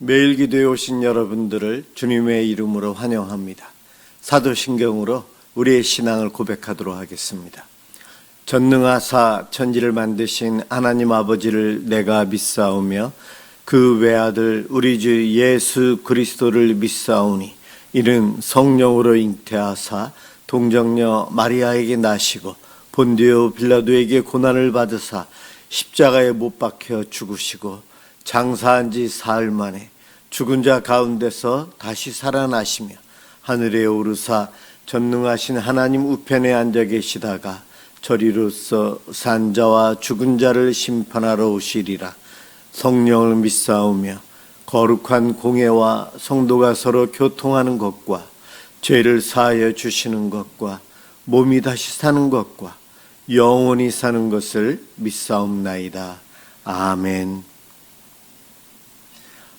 매일 기도에 오신 여러분들을 주님의 이름으로 환영합니다. 사도신경으로 우리의 신앙을 고백하도록 하겠습니다. 전능하사 천지를 만드신 하나님 아버지를 내가 믿사오며 그 외아들 우리 주 예수 그리스도를 믿사오니 이는 성령으로 잉태하사 동정녀 마리아에게 나시고 본디오 빌라도에게 고난을 받으사 십자가에 못 박혀 죽으시고 장사한 지 사흘 만에 죽은 자 가운데서 다시 살아나시며 하늘에 오르사 전능하신 하나님 우편에 앉아 계시다가 저리로서 산 자와 죽은 자를 심판하러 오시리라. 성령을 믿사오며 거룩한 공회와 성도가 서로 교통하는 것과 죄를 사하여 주시는 것과 몸이 다시 사는 것과 영원히 사는 것을 믿사옵나이다. 아멘.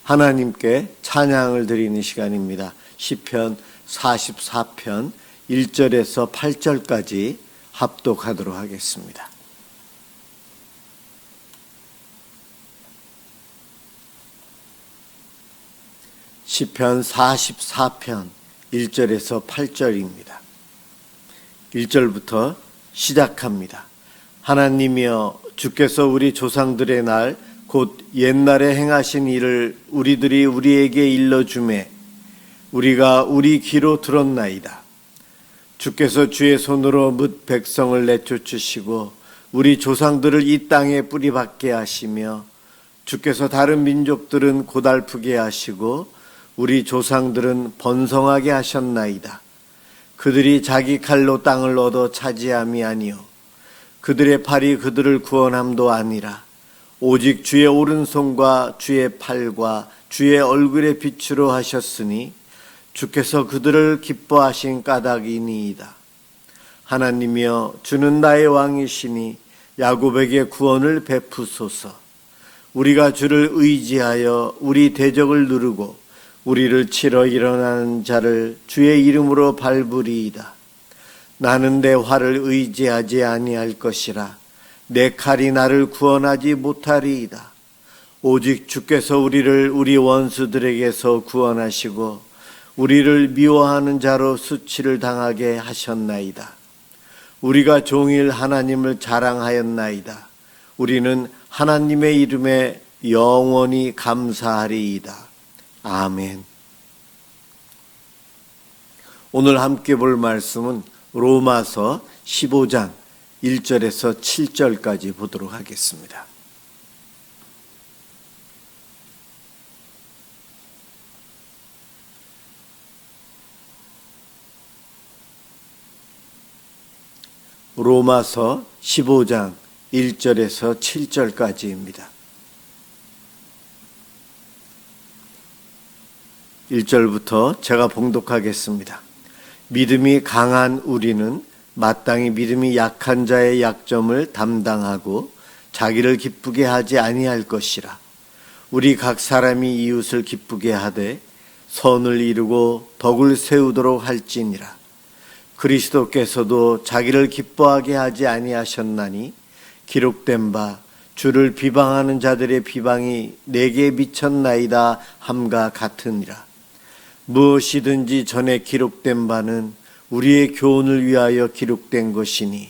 하나님께 찬양을 드리는 시간입니다. 시편 44편 1절에서 8절까지 합독하도록 하겠습니다. 시편 44편 1절에서 8절입니다. 1절부터 시작합니다. 하나님이여, 주께서 우리 조상들의 날 곧 옛날에 행하신 일을 우리들이 우리에게 일러주매 우리가 우리 귀로 들었나이다. 주께서 주의 손으로 뭇 백성을 내쫓으시고 우리 조상들을 이 땅에 뿌리박게 하시며 주께서 다른 민족들은 고달프게 하시고 우리 조상들은 번성하게 하셨나이다. 그들이 자기 칼로 땅을 얻어 차지함이 아니요 그들의 팔이 그들을 구원함도 아니라 오직 주의 오른손과 주의 팔과 주의 얼굴의 빛으로 하셨으니 주께서 그들을 기뻐하신 까닭이니이다. 하나님이여, 주는 나의 왕이시니 야곱에게 구원을 베푸소서. 우리가 주를 의지하여 우리 대적을 누르고 우리를 치러 일어나는 자를 주의 이름으로 밟으리이다. 나는 내 활을 의지하지 아니할 것이라. 내 칼이 나를 구원하지 못하리이다. 오직 주께서 우리를 우리 원수들에게서 구원하시고 우리를 미워하는 자로 수치를 당하게 하셨나이다. 우리가 종일 하나님을 자랑하였나이다. 우리는 하나님의 이름에 영원히 감사하리이다. 아멘. 오늘 함께 볼 말씀은 로마서 15장 1절에서 7절까지 보도록 하겠습니다. 로마서 15장 1절에서 7절까지입니다. 1절부터 제가 봉독하겠습니다. 믿음이 강한 우리는 마땅히 믿음이 약한 자의 약점을 담당하고 자기를 기쁘게 하지 아니할 것이라. 우리 각 사람이 이웃을 기쁘게 하되 선을 이루고 덕을 세우도록 할지니라. 그리스도께서도 자기를 기뻐하게 하지 아니하셨나니 기록된 바 주를 비방하는 자들의 비방이 내게 미쳤나이다 함과 같으니라. 무엇이든지 전에 기록된 바는 우리의 교훈을 위하여 기록된 것이니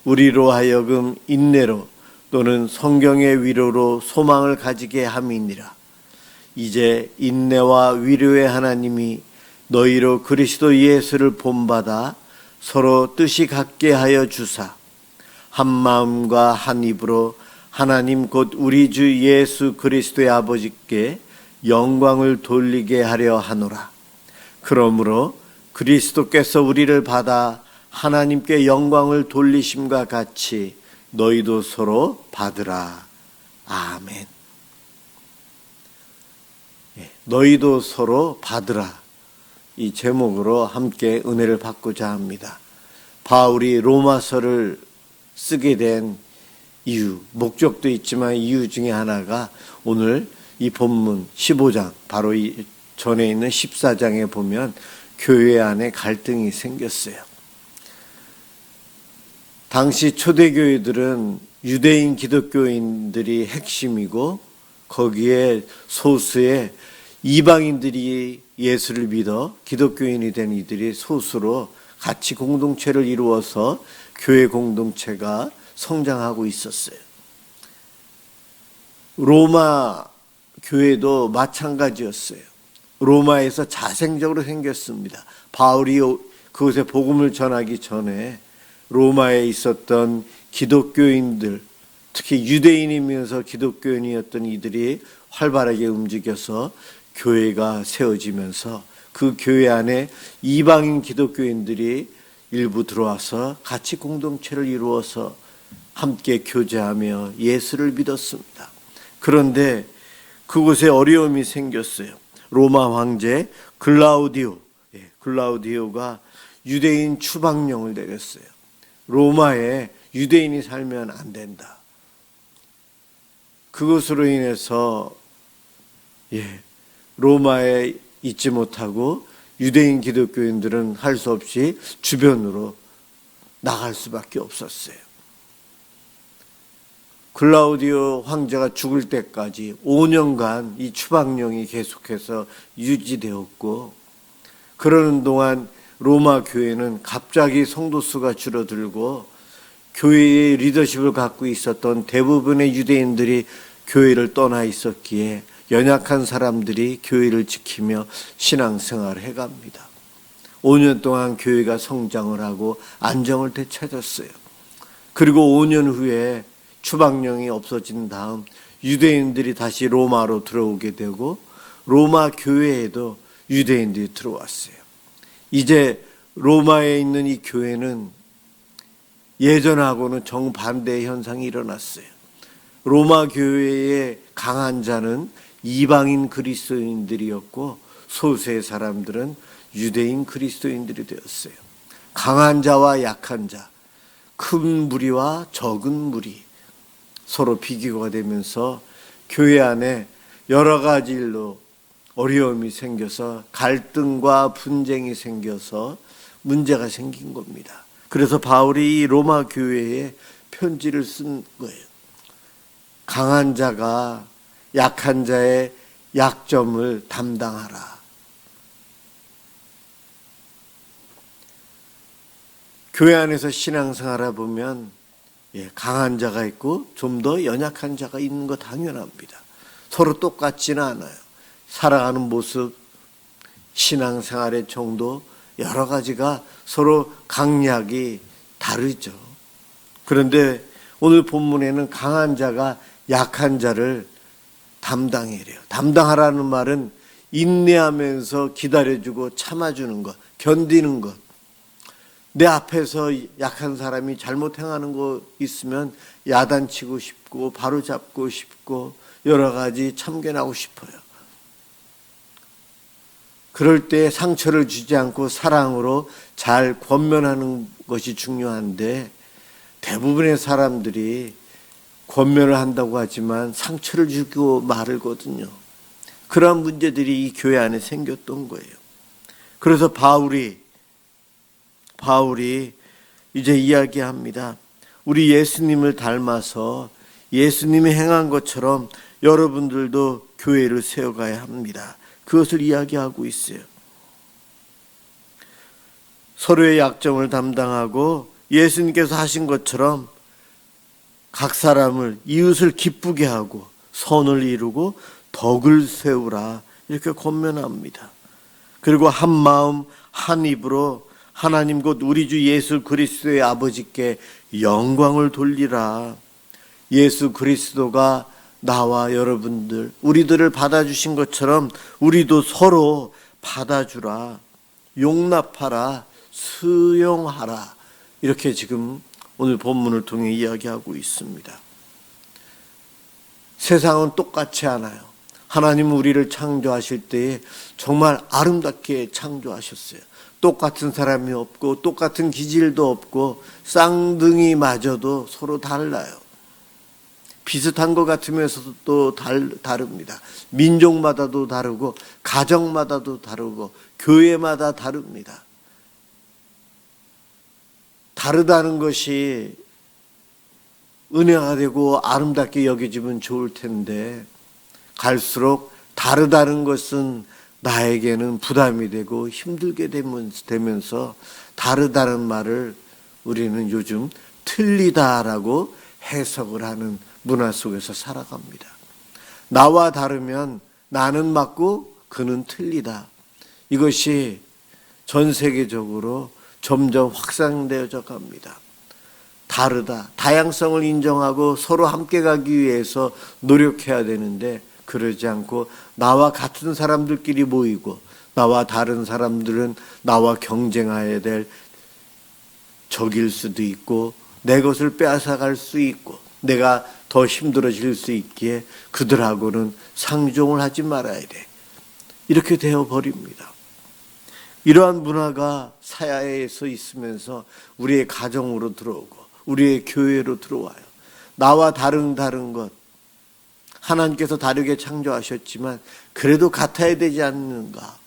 우리로 하여금 인내로 또는 성경의 위로로 소망을 가지게 함이니라. 이제 인내와 위로의 하나님이 너희로 그리스도 예수를 본받아 서로 뜻이 같게 하여 주사 한 마음과 한 입으로 하나님 곧 우리 주 예수 그리스도의 아버지께 영광을 돌리게 하려 하노라. 그러므로 그리스도께서 우리를 받아 하나님께 영광을 돌리심과 같이 너희도 서로 받으라. 아멘. 너희도 서로 받으라. 이 제목으로 함께 은혜를 받고자 합니다. 바울이 로마서를 쓰게 된 이유, 목적도 있지만 이유 중에 하나가 오늘 이 본문 15장, 바로 이 전에 있는 14장에 보면 교회 안에 갈등이 생겼어요. 당시 초대교회들은 유대인 기독교인들이 핵심이고 거기에 소수의 이방인들이 예수를 믿어 기독교인이 된 이들이 소수로 같이 공동체를 이루어서 교회 공동체가 성장하고 있었어요. 로마 교회도 마찬가지였어요. 로마에서 자생적으로 생겼습니다. 바울이 그곳에 복음을 전하기 전에 로마에 있었던 기독교인들, 특히 유대인이면서 기독교인이었던 이들이 활발하게 움직여서 교회가 세워지면서 그 교회 안에 이방인 기독교인들이 일부 들어와서 같이 공동체를 이루어서 함께 교제하며 예수를 믿었습니다. 그런데 그곳에 어려움이 생겼어요. 로마 황제 글라우디오가 유대인 추방령을 내렸어요. 로마에 유대인이 살면 안 된다. 그것으로 인해서 로마에 있지 못하고 유대인 기독교인들은 할 수 없이 주변으로 나갈 수밖에 없었어요. 글라우디오 황제가 죽을 때까지 5년간 이 추방령이 계속해서 유지되었고, 그러는 동안 로마 교회는 갑자기 성도 수가 줄어들고 교회의 리더십을 갖고 있었던 대부분의 유대인들이 교회를 떠나 있었기에 연약한 사람들이 교회를 지키며 신앙생활을 해갑니다. 5년 동안 교회가 성장을 하고 안정을 되찾았어요. 그리고 5년 후에 추방령이 없어진 다음 유대인들이 다시 로마로 들어오게 되고 로마 교회에도 유대인들이 들어왔어요. 이제 로마에 있는 이 교회는 예전하고는 정반대의 현상이 일어났어요. 로마 교회의 강한 자는 이방인 그리스도인들이었고 소수의 사람들은 유대인 그리스도인들이 되었어요. 강한 자와 약한 자, 큰 무리와 적은 무리 서로 비교가 되면서 교회 안에 여러 가지 일로 어려움이 생겨서 갈등과 분쟁이 생겨서 문제가 생긴 겁니다. 그래서 바울이 로마 교회에 편지를 쓴 거예요. 강한 자가 약한 자의 약점을 담당하라. 교회 안에서 신앙생활을 보면 강한 자가 있고 좀 더 연약한 자가 있는 거 당연합니다. 서로 똑같지는 않아요. 살아가는 모습, 신앙생활의 정도, 여러 가지가 서로 강약이 다르죠. 그런데 오늘 본문에는 강한 자가 약한 자를 담당해래요. 담당하라는 말은 인내하면서 기다려주고 참아주는 것, 견디는 것. 내 앞에서 약한 사람이 잘못 행하는 거 있으면 야단치고 싶고 바로잡고 싶고 여러 가지 참견하고 싶어요. 그럴 때 상처를 주지 않고 사랑으로 잘 권면하는 것이 중요한데 대부분의 사람들이 권면을 한다고 하지만 상처를 주고 말거든요. 그런 문제들이 이 교회 안에 생겼던 거예요. 그래서 바울이 이제 이야기합니다. 우리 예수님을 닮아서 예수님이 행한 것처럼 여러분들도 교회를 세워가야 합니다. 그것을 이야기하고 있어요. 서로의 약점을 담당하고 예수님께서 하신 것처럼 각 사람을 이웃을 기쁘게 하고 선을 이루고 덕을 세우라 이렇게 권면합니다. 그리고 한 마음 한 입으로 하나님 곧 우리 주 예수 그리스도의 아버지께 영광을 돌리라. 예수 그리스도가 나와 여러분들 우리들을 받아주신 것처럼 우리도 서로 받아주라. 용납하라. 수용하라. 이렇게 지금 오늘 본문을 통해 이야기하고 있습니다. 세상은 똑같지 않아요. 하나님은 우리를 창조하실 때에 정말 아름답게 창조하셨어요. 똑같은 사람이 없고 똑같은 기질도 없고 쌍둥이마저도 서로 달라요. 비슷한 것 같으면서도 또 다릅니다. 민족마다도 다르고 가정마다도 다르고 교회마다 다릅니다. 다르다는 것이 은혜가 되고 아름답게 여겨지면 좋을 텐데 갈수록 다르다는 것은 나에게는 부담이 되고 힘들게 되면서 다르다는 말을 우리는 요즘 틀리다라고 해석을 하는 문화 속에서 살아갑니다. 나와 다르면 나는 맞고 그는 틀리다. 이것이 전 세계적으로 점점 확산되어져 갑니다. 다르다, 다양성을 인정하고 서로 함께 가기 위해서 노력해야 되는데 그러지 않고 나와 같은 사람들끼리 모이고 나와 다른 사람들은 나와 경쟁해야 될 적일 수도 있고 내 것을 빼앗아갈 수 있고 내가 더 힘들어질 수 있기에 그들하고는 상종을 하지 말아야 돼. 이렇게 되어버립니다. 이러한 문화가 사회에서 있으면서 우리의 가정으로 들어오고 우리의 교회로 들어와요. 나와 다른 것. 하나님께서 다르게 창조하셨지만 그래도 같아야 되지 않는가.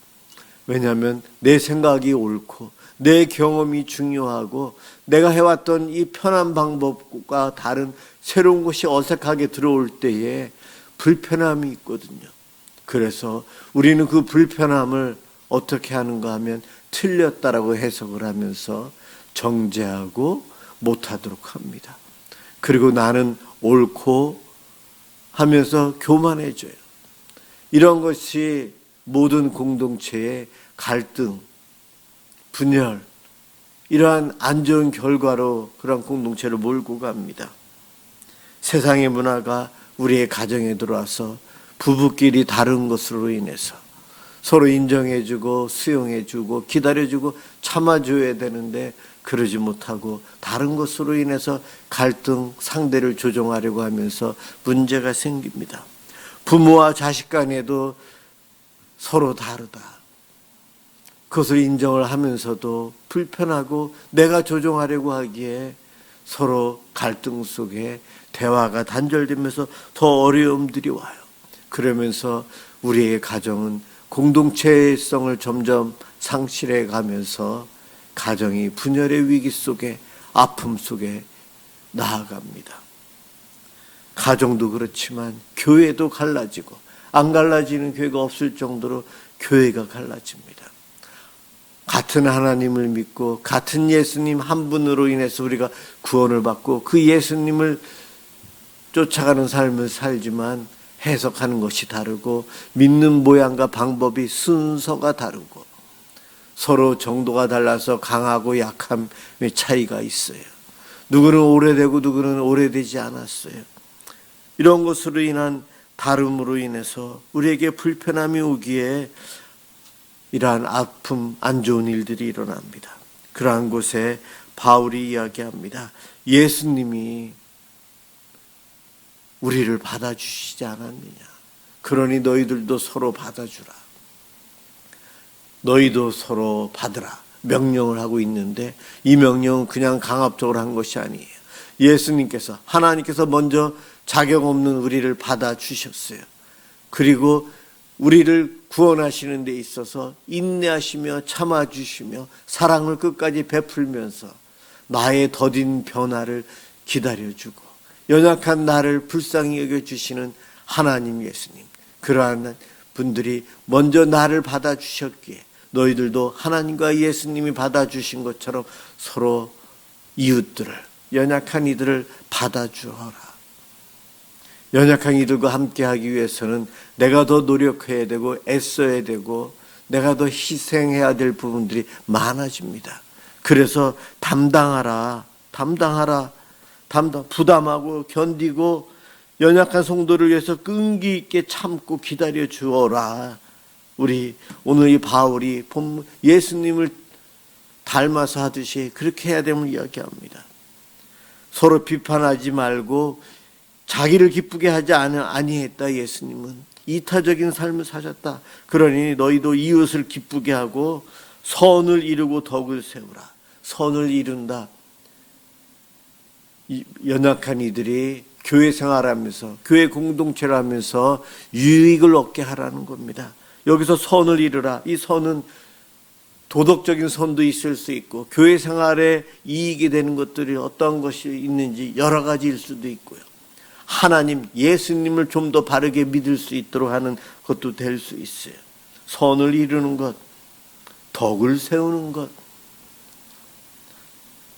왜냐하면 내 생각이 옳고 내 경험이 중요하고 내가 해왔던 이 편한 방법과 다른 새로운 것이 어색하게 들어올 때에 불편함이 있거든요. 그래서 우리는 그 불편함을 어떻게 하는가 하면 틀렸다라고 해석을 하면서 정죄하고 못하도록 합니다. 그리고 나는 옳고 하면서 교만해져요. 이런 것이 모든 공동체의 갈등, 분열, 이러한 안 좋은 결과로 그런 공동체를 몰고 갑니다. 세상의 문화가 우리의 가정에 들어와서 부부끼리 다른 것으로 인해서 서로 인정해주고 수용해주고 기다려주고 참아줘야 되는데 그러지 못하고 다른 것으로 인해서 갈등, 상대를 조정하려고 하면서 문제가 생깁니다. 부모와 자식 간에도 서로 다르다. 그것을 인정을 하면서도 불편하고 내가 조정하려고 하기에 서로 갈등 속에 대화가 단절되면서 더 어려움들이 와요. 그러면서 우리의 가정은 공동체성을 점점 상실해 가면서 가정이 분열의 위기 속에 아픔 속에 나아갑니다. 가정도 그렇지만 교회도 갈라지고 안 갈라지는 교회가 없을 정도로 교회가 갈라집니다. 같은 하나님을 믿고 같은 예수님 한 분으로 인해서 우리가 구원을 받고 그 예수님을 쫓아가는 삶을 살지만 해석하는 것이 다르고 믿는 모양과 방법이 순서가 다르고 서로 정도가 달라서 강하고 약함의 차이가 있어요. 누구는 오래되고 누구는 오래되지 않았어요. 이런 것으로 인한 다름으로 인해서 우리에게 불편함이 오기에 이러한 아픔, 안 좋은 일들이 일어납니다. 그러한 곳에 바울이 이야기합니다. 예수님이 우리를 받아주시지 않았느냐. 그러니 너희들도 서로 받아주라. 너희도 서로 받으라. 명령을 하고 있는데 이 명령은 그냥 강압적으로 한 것이 아니에요. 예수님께서, 하나님께서 먼저 자격 없는 우리를 받아주셨어요. 그리고 우리를 구원하시는 데 있어서 인내하시며 참아주시며 사랑을 끝까지 베풀면서 나의 더딘 변화를 기다려주고 연약한 나를 불쌍히 여겨주시는 하나님 예수님, 그러한 분들이 먼저 나를 받아주셨기에 너희들도 하나님과 예수님이 받아주신 것처럼 서로 이웃들을, 연약한 이들을 받아주어라. 연약한 이들과 함께하기 위해서는 내가 더 노력해야 되고 애써야 되고 내가 더 희생해야 될 부분들이 많아집니다. 그래서 담당하라. 부담하고 견디고 연약한 성도를 위해서 끈기 있게 참고 기다려 주어라. 우리 오늘 이 바울이 예수님을 닮아서 하듯이 그렇게 해야 됨을 이야기합니다. 서로 비판하지 말고 자기를 기쁘게 하지 아니했다. 예수님은 이타적인 삶을 사셨다. 그러니 너희도 이웃을 기쁘게 하고 선을 이루고 덕을 세우라. 선을 이룬다. 연약한 이들이 교회 생활하면서 교회 공동체를 하면서 유익을 얻게 하라는 겁니다. 여기서 선을 이루라. 이 선은 도덕적인 선도 있을 수 있고 교회 생활에 이익이 되는 것들이 어떤 것이 있는지 여러 가지일 수도 있고요. 하나님, 예수님을 좀 더 바르게 믿을 수 있도록 하는 것도 될 수 있어요. 선을 이루는 것, 덕을 세우는 것.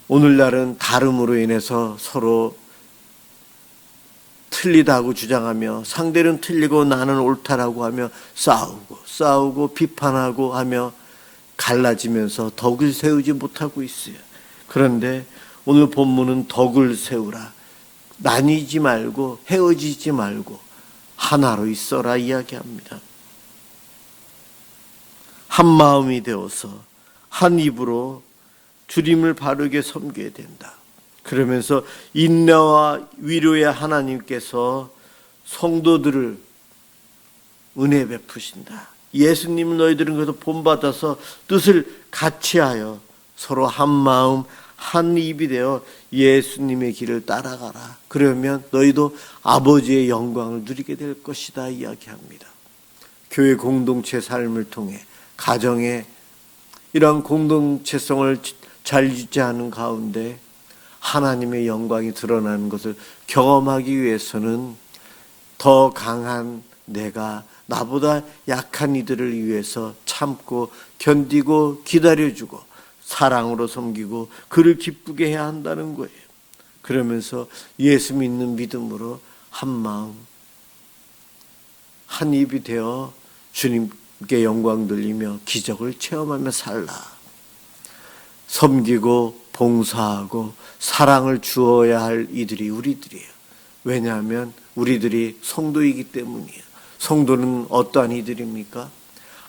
오늘날은 다름으로 인해서 서로 틀리다고 주장하며 상대는 틀리고 나는 옳다라고 하며 싸우고 비판하고 하며 갈라지면서 덕을 세우지 못하고 있어요. 그런데 오늘 본문은 덕을 세우라, 나뉘지 말고 헤어지지 말고 하나로 있어라 이야기합니다. 한 마음이 되어서 한 입으로 주님을 바르게 섬겨야 된다. 그러면서 인내와 위로의 하나님께서 성도들을 은혜 베푸신다. 예수님 너희들은 그래서 본받아서 뜻을 같이하여 서로 한 마음 한 입이 되어 예수님의 길을 따라가라. 그러면 너희도 아버지의 영광을 누리게 될 것이다 이야기합니다. 교회 공동체 삶을 통해 가정의 이러한 공동체성을 잘 유지하는 가운데 하나님의 영광이 드러나는 것을 경험하기 위해서는 더 강한 내가 나보다 약한 이들을 위해서 참고 견디고 기다려주고 사랑으로 섬기고 그를 기쁘게 해야 한다는 거예요. 그러면서 예수 믿는 믿음으로 한 마음 한 입이 되어 주님께 영광 돌리며 기적을 체험하며 살라. 섬기고 봉사하고 사랑을 주어야 할 이들이 우리들이에요. 왜냐하면 우리들이 성도이기 때문이에요. 성도는 어떠한 이들입니까?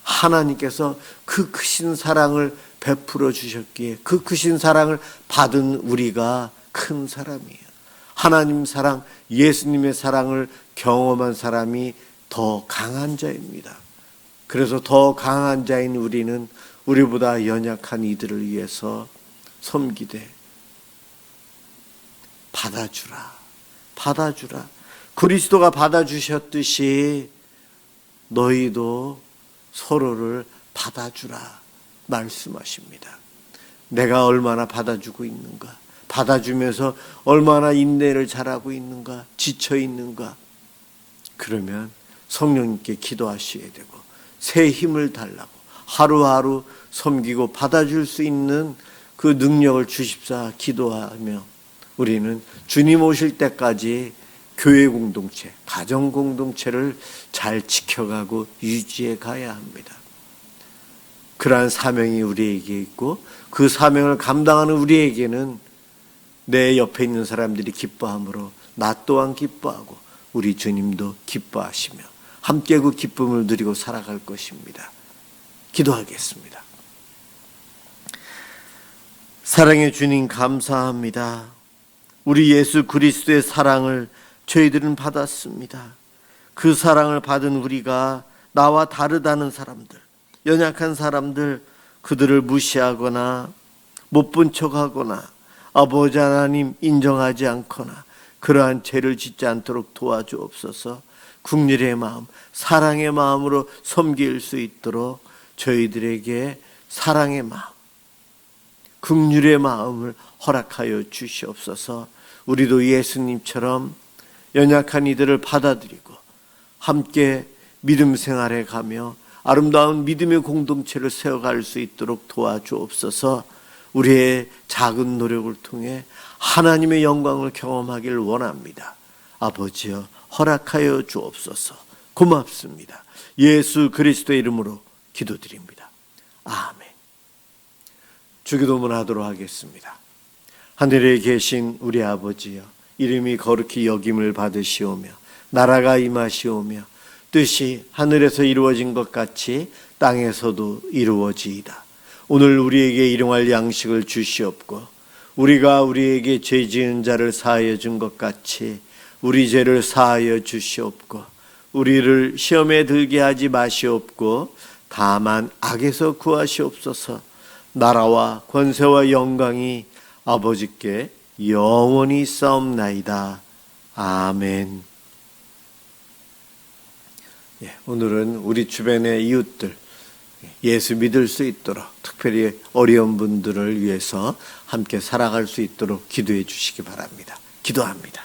하나님께서 그 크신 사랑을 베풀어 주셨기에 그 크신 사랑을 받은 우리가 큰 사람이에요. 하나님 사랑, 예수님의 사랑을 경험한 사람이 더 강한 자입니다. 그래서 더 강한 자인 우리는 우리보다 연약한 이들을 위해서 섬기되 받아주라. 그리스도가 받아주셨듯이 너희도 서로를 받아주라 말씀하십니다. 내가 얼마나 받아주고 있는가, 받아주면서 얼마나 인내를 잘하고 있는가, 지쳐 있는가. 그러면 성령님께 기도하셔야 되고 새 힘을 달라고 하루하루 섬기고 받아줄 수 있는 그 능력을 주십사 기도하며 우리는 주님 오실 때까지 교회 공동체, 가정 공동체를 잘 지켜가고 유지해 가야 합니다. 그러한 사명이 우리에게 있고 그 사명을 감당하는 우리에게는 내 옆에 있는 사람들이 기뻐함으로 나 또한 기뻐하고 우리 주님도 기뻐하시며 함께 그 기쁨을 누리고 살아갈 것입니다. 기도하겠습니다. 사랑의 주님 감사합니다. 우리 예수 그리스도의 사랑을 저희들은 받았습니다. 그 사랑을 받은 우리가 나와 다르다는 사람들, 연약한 사람들, 그들을 무시하거나 못 본 척하거나 아버지 하나님 인정하지 않거나 그러한 죄를 짓지 않도록 도와주옵소서. 긍휼의 마음, 사랑의 마음으로 섬길 수 있도록 저희들에게 사랑의 마음, 긍휼의 마음을 허락하여 주시옵소서. 우리도 예수님처럼 연약한 이들을 받아들이고 함께 믿음 생활에 가며 아름다운 믿음의 공동체를 세워갈 수 있도록 도와주옵소서. 우리의 작은 노력을 통해 하나님의 영광을 경험하기를 원합니다. 아버지여 허락하여 주옵소서. 고맙습니다. 예수 그리스도의 이름으로 기도드립니다. 아멘. 주기도문 하도록 하겠습니다. 하늘에 계신 우리 아버지여, 이름이 거룩히 여김을 받으시오며 나라가 임하시오며 뜻이 하늘에서 이루어진 것 같이 땅에서도 이루어지이다. 오늘 우리에게 일용할 양식을 주시옵고 우리가 우리에게 죄 지은 자를 사하여 준 것 같이 우리 죄를 사하여 주시옵고 우리를 시험에 들게 하지 마시옵고 다만 악에서 구하시옵소서. 나라와 권세와 영광이 아버지께 영원히 있사옵나이다. 아멘. 오늘은 우리 주변의 이웃들 예수 믿을 수 있도록, 특별히 어려운 분들을 위해서 함께 살아갈 수 있도록 기도해 주시기 바랍니다. 기도합니다.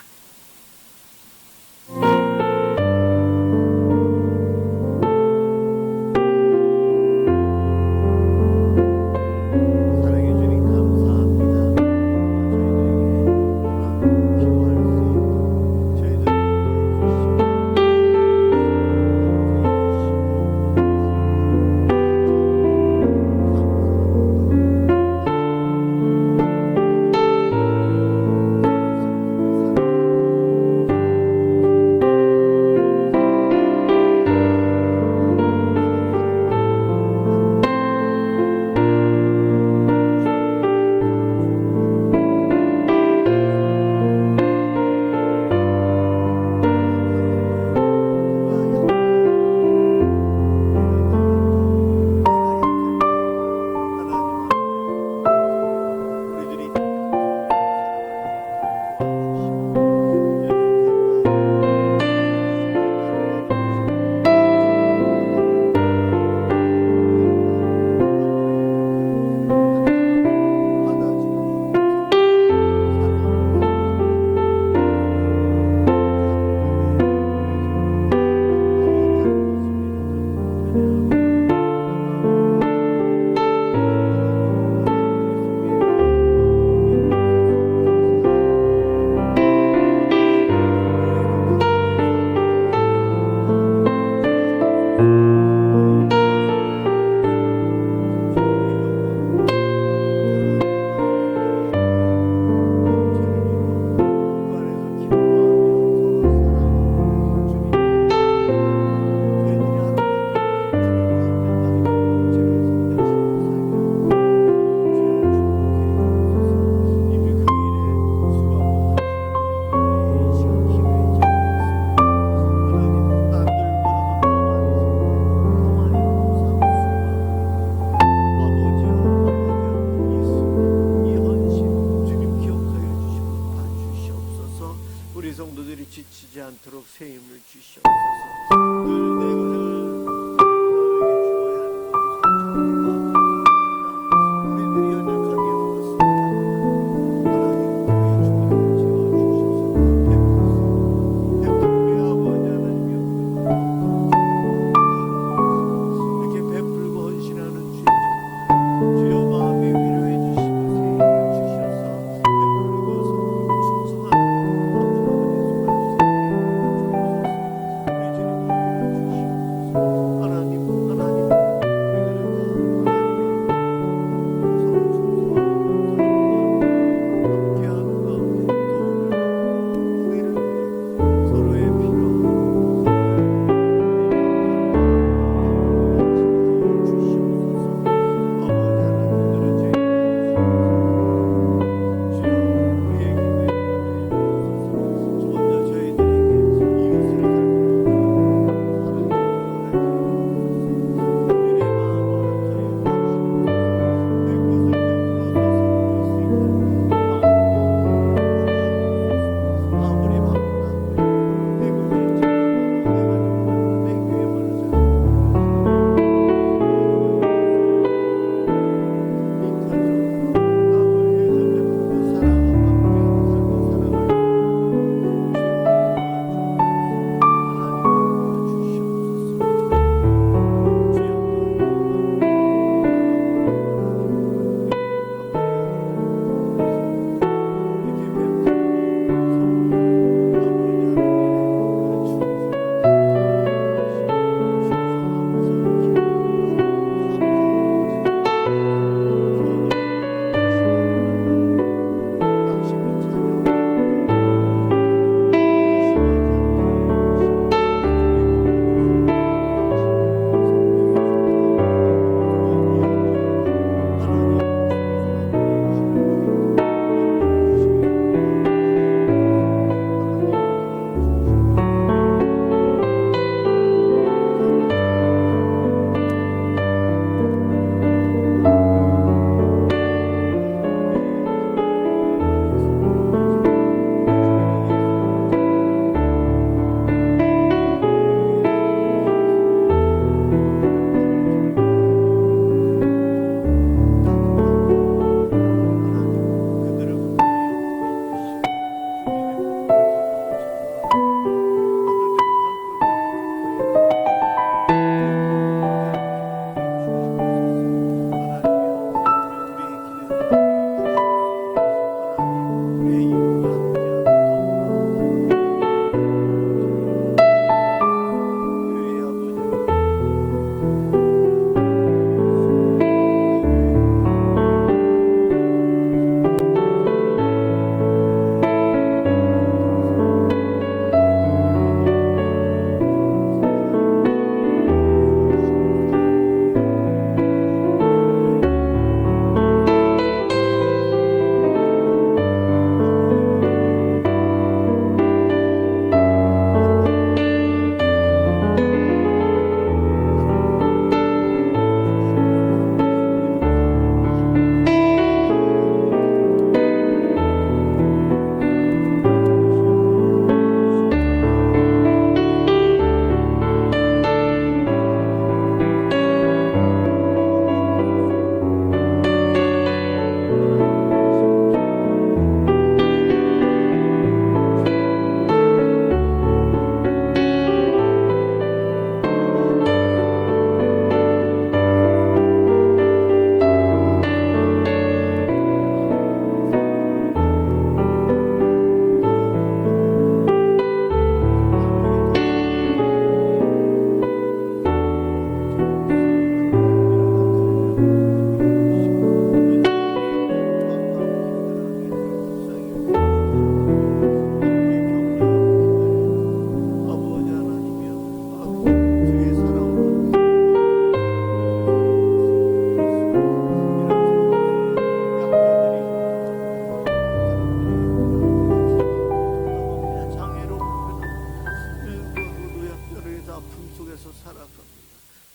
살아갑니다.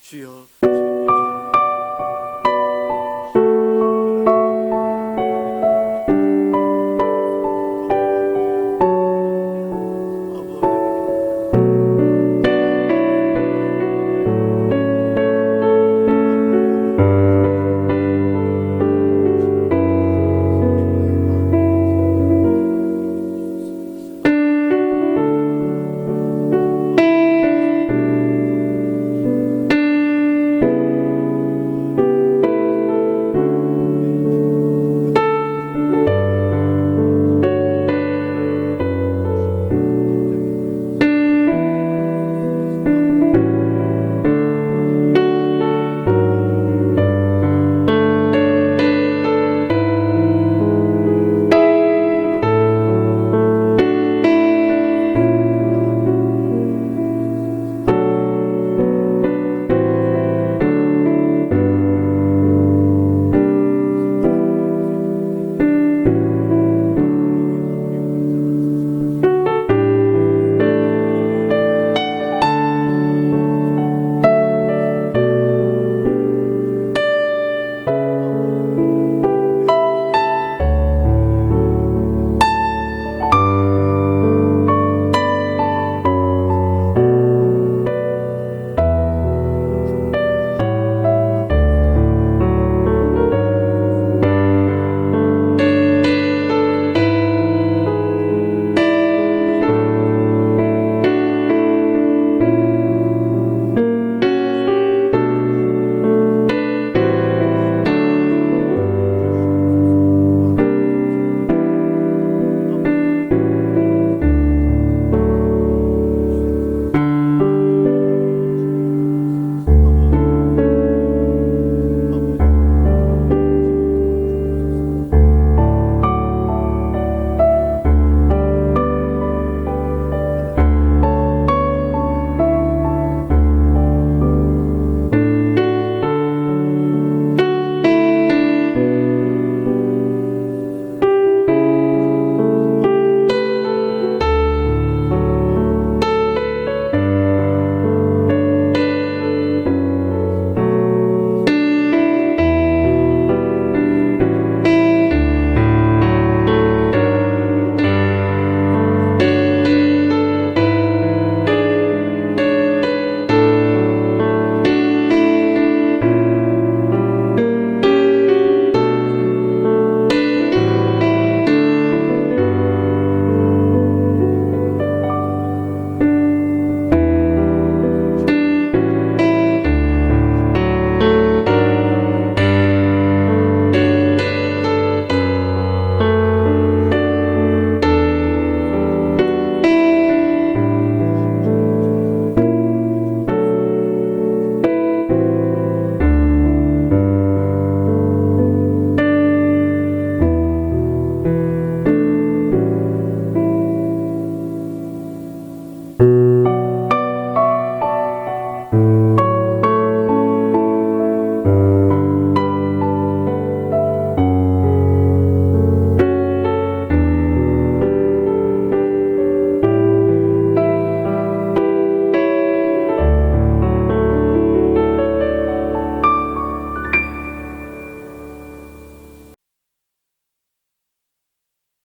주여, 주님.